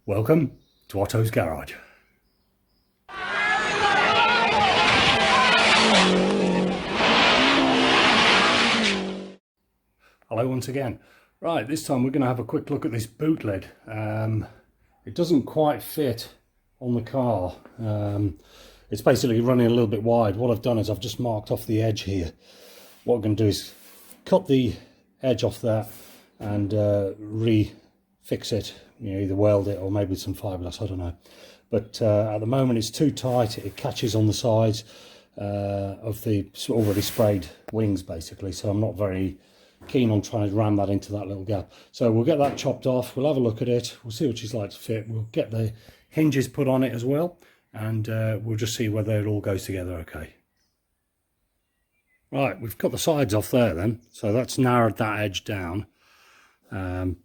Welcome to Otto's Garage. Hello once again. Right, this time we're going to have a quick look at this boot lid. It doesn't quite fit on the car. It's basically running a little bit wide. What I've done is I've just marked off the edge here. What I'm going to do is cut the edge off that and refix it. You know, either weld it or maybe some fiberglass, I don't know. But at the moment it's too tight. It catches on the sides of the already sprayed wings basically, so I'm not very keen on trying to ram that into that little gap. So we'll get that chopped off, we'll have a look at it, we'll see what she's like to fit, we'll get the hinges put on it as well, and we'll just see whether it all goes together okay. Right, we've cut the sides off there then, so that's narrowed that edge down.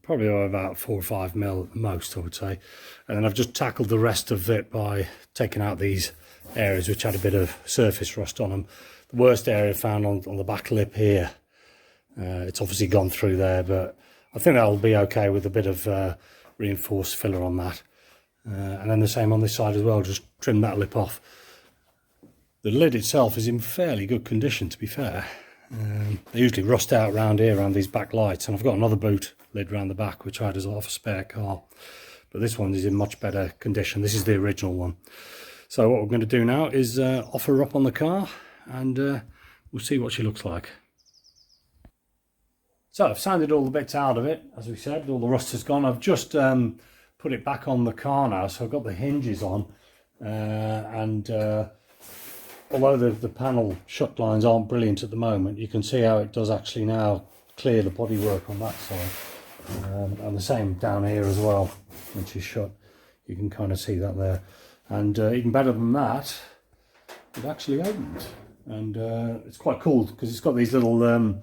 Probably about 4 or 5 mil at the most, I would say. And then I've just tackled the rest of it by taking out these areas which had a bit of surface rust on them. The worst area found on the back lip here. It's obviously gone through there, but I think that'll be okay with a bit of reinforced filler on that. And then the same on this side as well, just trim that lip off. The lid itself is in fairly good condition, to be fair. They usually rust out around here, around these back lights, and I've got another boot lid around the back which I had as off a spare car, but this one is in much better condition. This is the original one. So what we're going to do now is offer her up on the car, and we'll see what she looks like. So I've sanded all the bits out of it, as we said, all the rust has gone. I've just put it back on the car now, so I've got the hinges on, although the panel shut lines aren't brilliant at the moment, you can see how it does actually now clear the bodywork on that side. And the same down here as well, which is shut. You can kind of see that there. And even better than that, it actually opened. And it's quite cool because it's got these little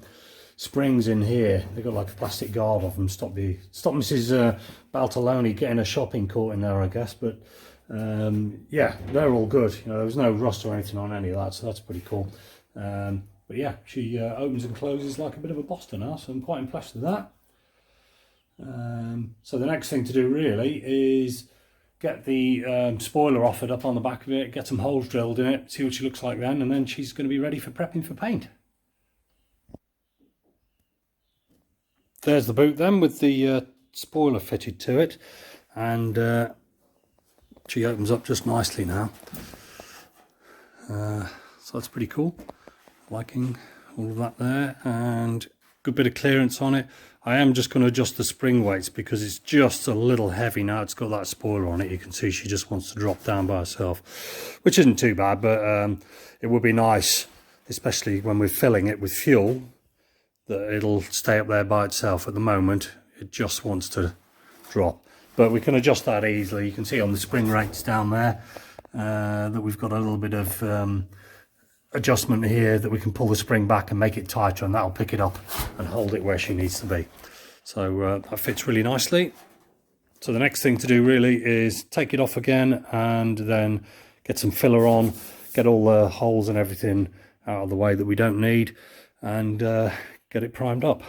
springs in here. They've got like a plastic guard of them. Stop Mrs. Baltaloni getting a shopping cart in there, I guess. But yeah, they're all good. You know, there was no rust or anything on any of that, so that's pretty cool. But yeah, she opens and closes like a bit of a Boston now, so I'm quite impressed with that. So the next thing to do really is get the spoiler offered up on the back of it, get some holes drilled in it, see what she looks like then, and then she's going to be ready for prepping for paint. There's the boot then with the spoiler fitted to it, and she opens up just nicely now. So that's pretty cool. Liking all of that there, and good bit of clearance on it. I am just going to adjust the spring weights because it's just a little heavy now. It's got that spoiler on it. You can see she just wants to drop down by herself, which isn't too bad, but it would be nice, especially when we're filling it with fuel, that it'll stay up there by itself. At the moment it just wants to drop, but we can adjust that easily. You can see on the spring rates down there that we've got a little bit of adjustment here, that we can pull the spring back and make it tighter, and that'll pick it up and hold it where she needs to be. So that fits really nicely. So the next thing to do really is take it off again and then get some filler on, get all the holes and everything out of the way that we don't need, and get it primed up.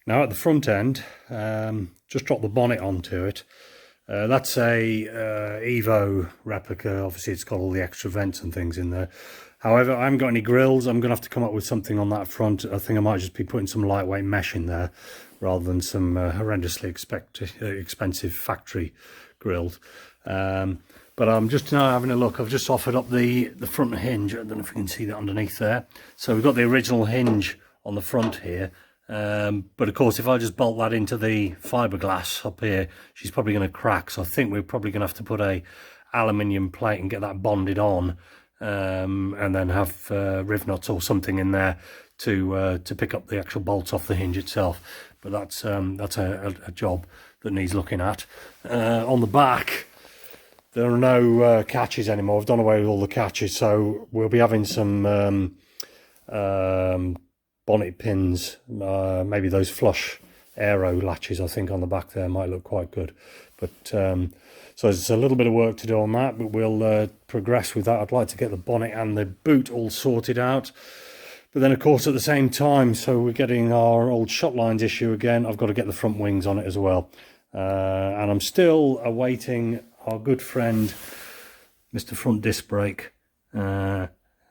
Now at the front end, just drop the bonnet onto it. That's a Evo replica. Obviously it's got all the extra vents and things in there. However, I haven't got any grills. I'm going to have to come up with something on that front. I think I might just be putting some lightweight mesh in there rather than some horrendously expensive factory grills. But I'm just now having a look. I've just offered up the front hinge. I don't know if you can see that underneath there. So we've got the original hinge on the front here. But of course, if I just bolt that into the fiberglass up here, she's probably going to crack. So I think we're probably going to have to put a aluminium plate and get that bonded on and then have riv nuts or something in there to pick up the actual bolts off the hinge itself. But that's a job that needs looking at. On the back, there are no catches anymore. I've done away with all the catches, so we'll be having some bonnet pins, maybe those flush aero latches I think on the back there might look quite good. But so there's a little bit of work to do on that, but we'll progress with that. I'd like to get the bonnet and the boot all sorted out. But then, of course, at the same time, so we're getting our old shot lines issue again, I've got to get the front wings on it as well. And I'm still awaiting our good friend, Mr. Front Disc Brake,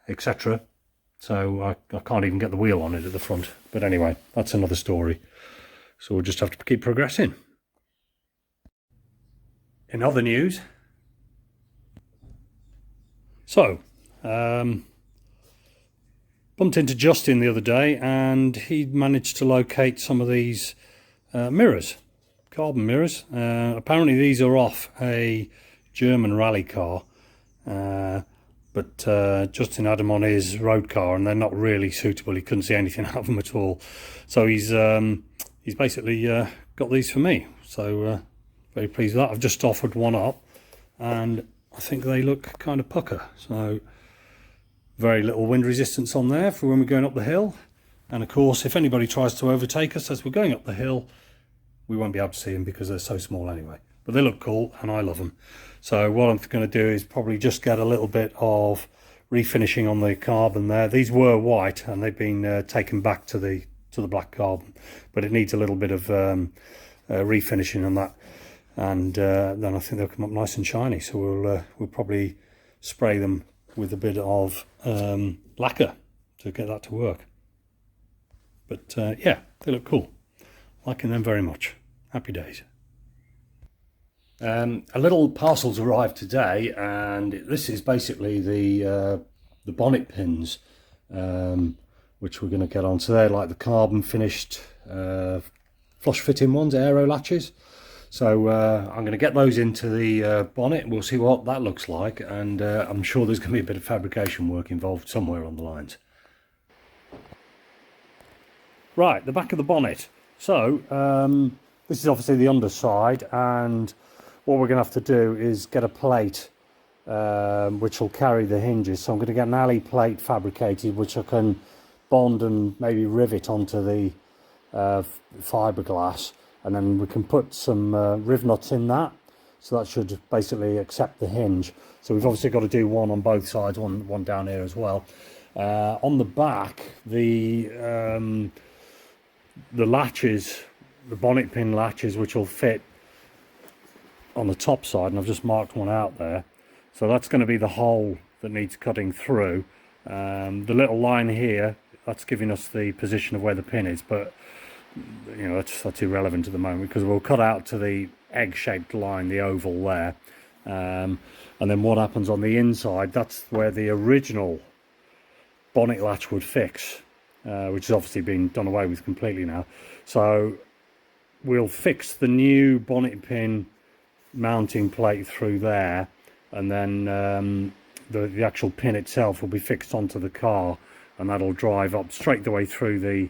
etc. So I can't even get the wheel on it at the front. But anyway, that's another story. So we'll just have to keep progressing. In other news, so bumped into Justin the other day, and he managed to locate some of these mirrors, carbon mirrors. Apparently these are off a German rally car, but Justin had them on his road car and they're not really suitable. He couldn't see anything out of them at all. So he's basically got these for me. So very pleased with that. I've just offered one up and I think they look kind of pucker. So very little wind resistance on there for when we're going up the hill. And of course, if anybody tries to overtake us as we're going up the hill, we won't be able to see them because they're so small anyway. But they look cool and I love them. So what I'm going to do is probably just get a little bit of refinishing on the carbon there. These were white and they've been taken back to the black carbon, but it needs a little bit of refinishing on that. And then I think they'll come up nice and shiny. So we'll probably spray them with a bit of lacquer to get that to work. But yeah, they look cool. Liking them very much. Happy days. A little parcel's arrived today, and this is basically the bonnet pins, which we're going to get on. So they're like the carbon finished flush fitting ones, aero latches. So I'm going to get those into the bonnet. We'll see what that looks like, and I'm sure there's going to be a bit of fabrication work involved somewhere on the lines. Right, the back of the bonnet. So this is obviously the underside, and what we're going to have to do is get a plate which will carry the hinges. So I'm going to get an alley plate fabricated, which I can bond and maybe rivet onto the fiberglass. And then we can put some riv nuts in that, so that should basically accept the hinge. So we've obviously got to do one on both sides, one down here as well. On the back, the latches, the bonnet pin latches, which will fit on the top side, and I've just marked one out there. So that's going to be the hole that needs cutting through. The little line here, that's giving us the position of where the pin is, but you know, that's irrelevant at the moment because we'll cut out to the egg-shaped line, the oval there, and then what happens on the inside, that's where the original bonnet latch would fix, which has obviously been done away with completely now. So we'll fix the new bonnet pin mounting plate through there, and then the actual pin itself will be fixed onto the car, and that'll drive up straight the way through the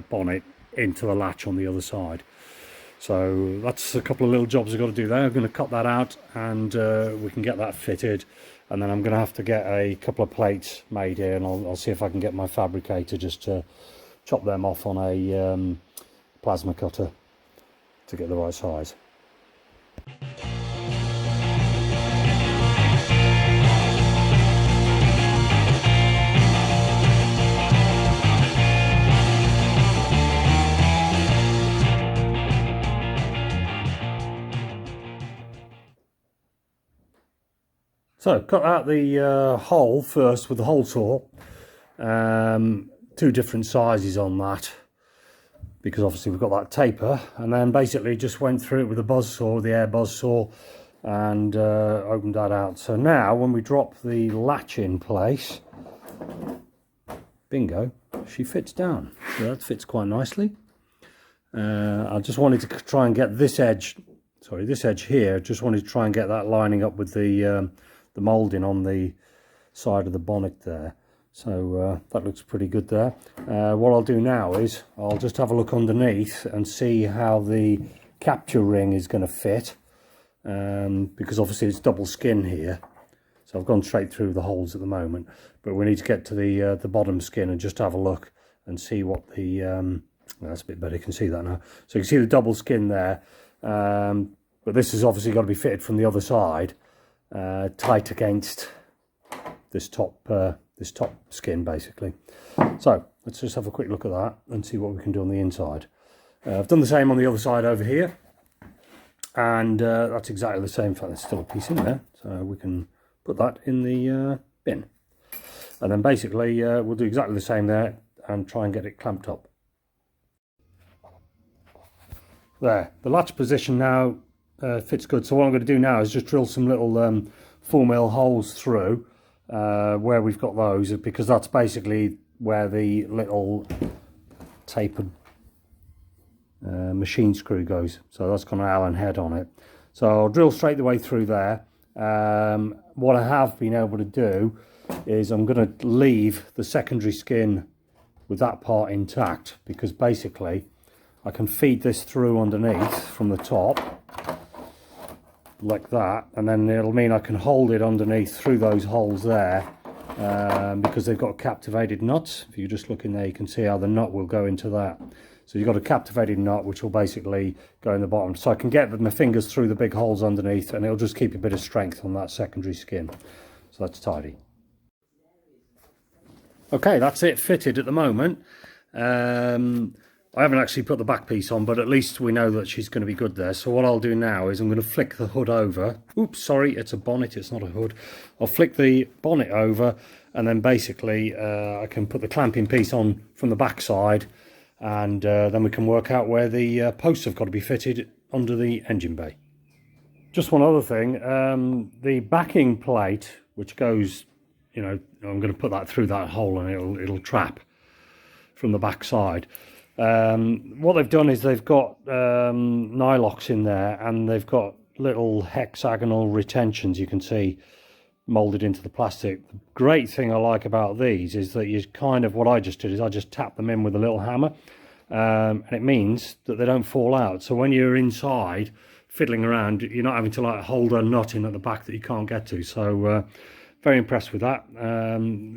bonnet into the latch on the other side. So that's a couple of little jobs I've got to do there. I'm going to cut that out and we can get that fitted, and then I'm going to have to get a couple of plates made here, and I'll see if I can get my fabricator just to chop them off on a plasma cutter to get the right size. So cut out the hole first with the hole saw, two different sizes on that, because obviously we've got that taper, and then basically just went through it with a buzz saw, the air buzz saw, and opened that out. So now when we drop the latch in place, bingo, she fits down. So that fits quite nicely. I just wanted to try and get this edge, this edge here, just wanted to try and get that lining up with the moulding on the side of the bonnet there. So that looks pretty good there. What I'll do now is I'll just have a look underneath and see how the capture ring is going to fit, because obviously it's double skin here. So I've gone straight through the holes at the moment, but we need to get to the bottom skin and just have a look and see what the well, that's a bit better, you can see that now. So you can see the double skin there, but this has obviously got to be fitted from the other side, tight against this top skin basically. So let's just have a quick look at that and see what we can do on the inside. I've done the same on the other side over here, and that's exactly the same. In fact, there's still a piece in there, so we can put that in the bin, and then basically we'll do exactly the same there and try and get it clamped up. There, the latch position now fits good. So what I'm going to do now is just drill some little 4mm holes through where we've got those, because that's basically where the little tapered machine screw goes. So that's got an Allen head on it. So I'll drill straight the way through there. What I have been able to do is I'm going to leave the secondary skin with that part intact, because basically I can feed this through underneath from the top like that, and then it'll mean I can hold it underneath through those holes there, because they've got captivated nuts. If you just look in there, you can see how the nut will go into that. So you've got a captivated nut which will basically go in the bottom, so I can get my fingers through the big holes underneath, and it'll just keep a bit of strength on that secondary skin. So that's tidy. Okay, that's it fitted at the moment. I haven't actually put the back piece on, but at least we know that she's going to be good there. So what I'll do now is I'm going to flick the hood over. Oops, sorry, it's a bonnet, it's not a hood. I'll flick the bonnet over, and then basically I can put the clamping piece on from the back side, and then we can work out where the posts have got to be fitted under the engine bay. Just one other thing, the backing plate, which goes, you know, I'm going to put that through that hole and it'll trap from the back side. What they've done is they've got nylocks in there, and they've got little hexagonal retentions, you can see, moulded into the plastic. The great thing I like about these is that you kind of, what I just did is I just tap them in with a little hammer, and it means that they don't fall out. So when you're inside fiddling around, you're not having to like hold a nut in at the back that you can't get to. So very impressed with that.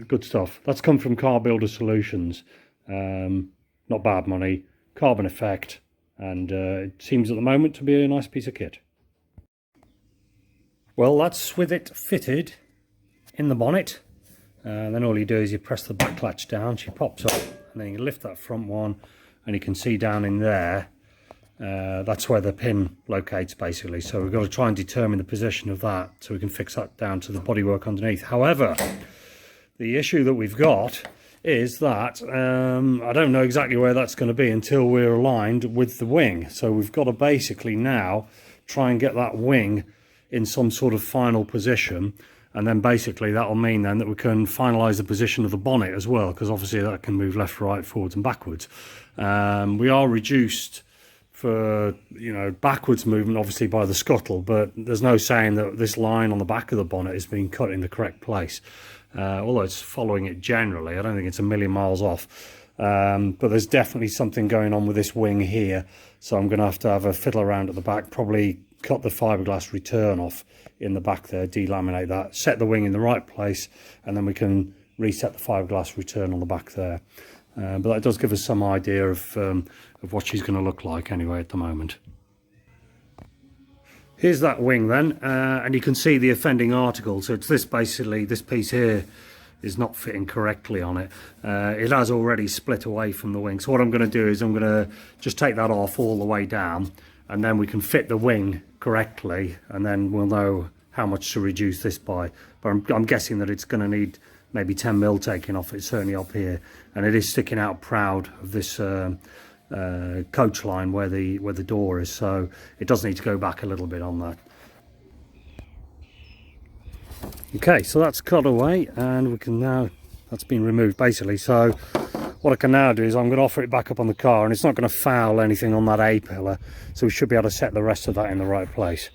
Good stuff. That's come from Car Builder Solutions. Not bad money, carbon effect, and it seems at the moment to be a nice piece of kit. Well, that's with it fitted in the bonnet. Then all you do is you press the back latch down, she pops up, and then you lift that front one, and you can see down in there, that's where the pin locates basically. So we've got to try and determine the position of that so we can fix that down to the bodywork underneath. However, the issue that we've got is that I don't know exactly where that's going to be until we're aligned with the wing. So we've got to basically now try and get that wing in some sort of final position, and then basically that will mean then that we can finalize the position of the bonnet as well, because obviously that can move left, right, forwards and backwards. We are reduced for, you know, backwards movement obviously by the scuttle, but there's no saying that this line on the back of the bonnet is being cut in the correct place. Although it's following it generally, I don't think it's a million miles off. But there's definitely something going on with this wing here, so I'm going to have a fiddle around at the back, probably cut the fiberglass return off in the back there, delaminate that, set the wing in the right place, and then we can reset the fiberglass return on the back there. But that does give us some idea of what she's going to look like anyway at the moment. Here's that wing then, and you can see the offending article. So it's this, basically this piece here is not fitting correctly on it. It has already split away from the wing. So what I'm going to do is I'm going to just take that off all the way down, and then we can fit the wing correctly, and then we'll know how much to reduce this by. But I'm guessing that it's going to need maybe 10mm taking off it, certainly up here, and it is sticking out proud of this coach line where the door is, so it does need to go back a little bit on that. Okay, so that's cut away, and we can now, that's been removed basically. So what I can now do is I'm going to offer it back up on the car, and it's not going to foul anything on that A pillar, so we should be able to set the rest of that in the right place.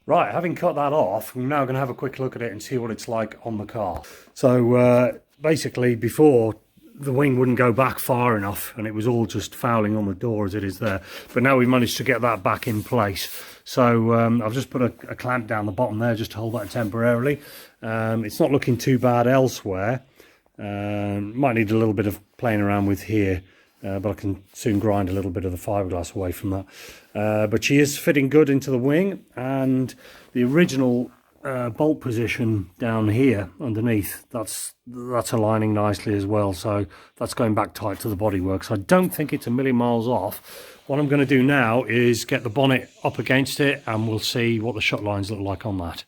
Right, having cut that off, I'm now going to have a quick look at it and see what it's like on the car. So basically before, the wing wouldn't go back far enough and it was all just fouling on the door as it is there. But now we've managed to get that back in place. So I've just put a clamp down the bottom there just to hold that temporarily. It's not looking too bad elsewhere. Might need a little bit of playing around with here. But I can soon grind a little bit of the fiberglass away from that. But she is fitting good into the wing, and the original bolt position down here underneath, that's aligning nicely as well. So that's going back tight to the bodywork. So I don't think it's a million miles off. What I'm going to do now is get the bonnet up against it, and we'll see what the shot lines look like on that.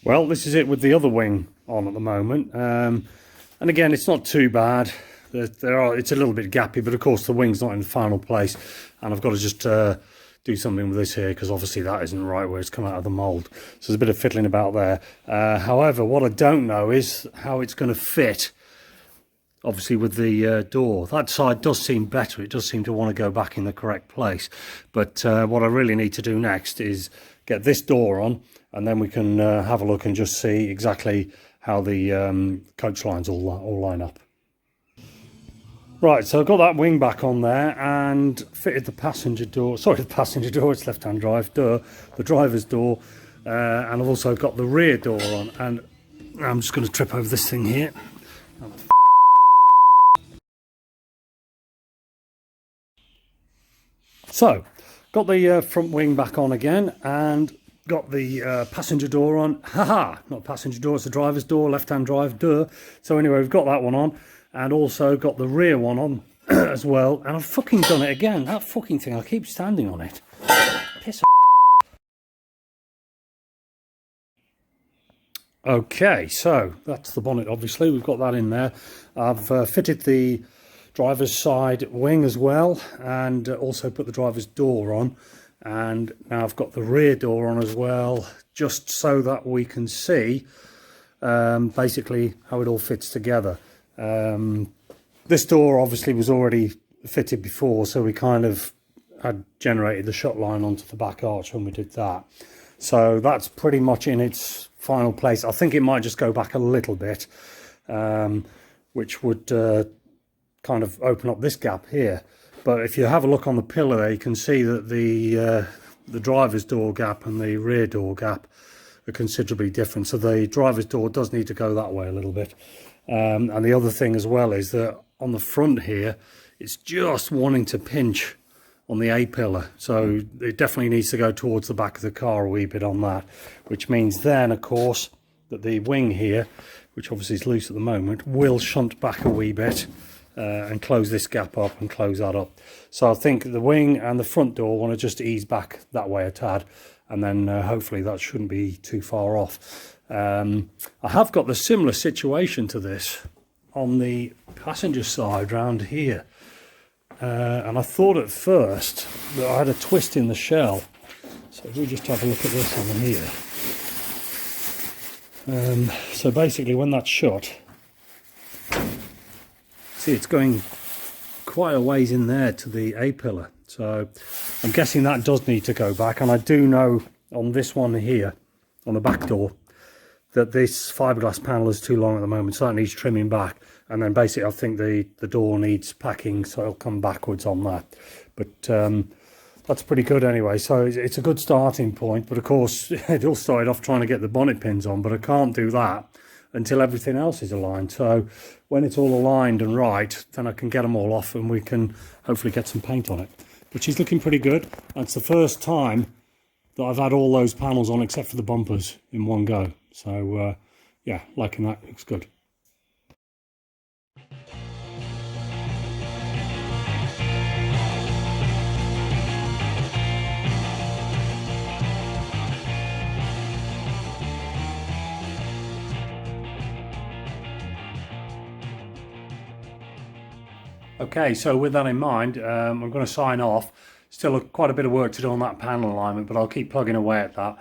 Well, this is it with the other wing on at the moment. And again, it's not too bad. It's a little bit gappy, but of course the wing's not in the final place, and I've got to just do something with this here because obviously that isn't right where it's come out of the mould. So there's a bit of fiddling about there. However, what I don't know is how it's going to fit, obviously, with the door. That side does seem better. It does seem to want to go back in the correct place. But what I really need to do next is get this door on, and then we can have a look and just see exactly how the coach lines all line up. Right, so I've got that wing back on there and fitted the passenger door, sorry, the passenger door, it's left-hand drive, the driver's door, and I've also got the rear door on, and I'm just going to trip over this thing here. So, got the front wing back on again, and got the passenger door on. Haha, not passenger door, it's the driver's door, left-hand drive, duh. So anyway, we've got that one on, and also got the rear one on as well. And I've fucking done it again. That fucking thing, I keep standing on it. Piss off. Okay, so that's the bonnet, obviously. We've got that in there. I've fitted the driver's side wing as well, and also put the driver's door on. And now I've got the rear door on as well, just so that we can see basically how it all fits together. This door obviously was already fitted before, so we kind of had generated the shot line onto the back arch when we did that. So that's pretty much in its final place. I think it might just go back a little bit, which would kind of open up this gap here. But if you have a look on the pillar there, you can see that the driver's door gap and the rear door gap are considerably different. So the driver's door does need to go that way a little bit. And the other thing as well is that on the front here, it's just wanting to pinch on the A-pillar. So it definitely needs to go towards the back of the car a wee bit on that, which means then, of course, that the wing here, which obviously is loose at the moment, will shunt back a wee bit. And close this gap up and close that up. So I think the wing and the front door want to just ease back that way a tad, and then hopefully that shouldn't be too far off. I have got the similar situation to this on the passenger side round here, and I thought at first that I had a twist in the shell. So if we just have a look at this on here. So basically when that's shut, see, it's going quite a ways in there to the A-pillar. So I'm guessing that does need to go back. And I do know on this one here, on the back door, that this fiberglass panel is too long at the moment. So that needs trimming back. And then basically I think the door needs packing, so it'll come backwards on that. But that's pretty good anyway. So it's a good starting point. But of course, it all started off trying to get the bonnet pins on, but I can't do that until everything else is aligned. So when it's all aligned and right, then I can get them all off and we can hopefully get some paint on it. But she's looking pretty good. That's the first time that I've had all those panels on except for the bumpers in one go. So yeah, liking that, looks good. Okay, so with that in mind, I'm going to sign off. Still quite a bit of work to do on that panel alignment, but I'll keep plugging away at that.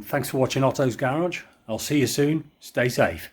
Thanks for watching Otto's Garage. I'll see you soon. Stay safe.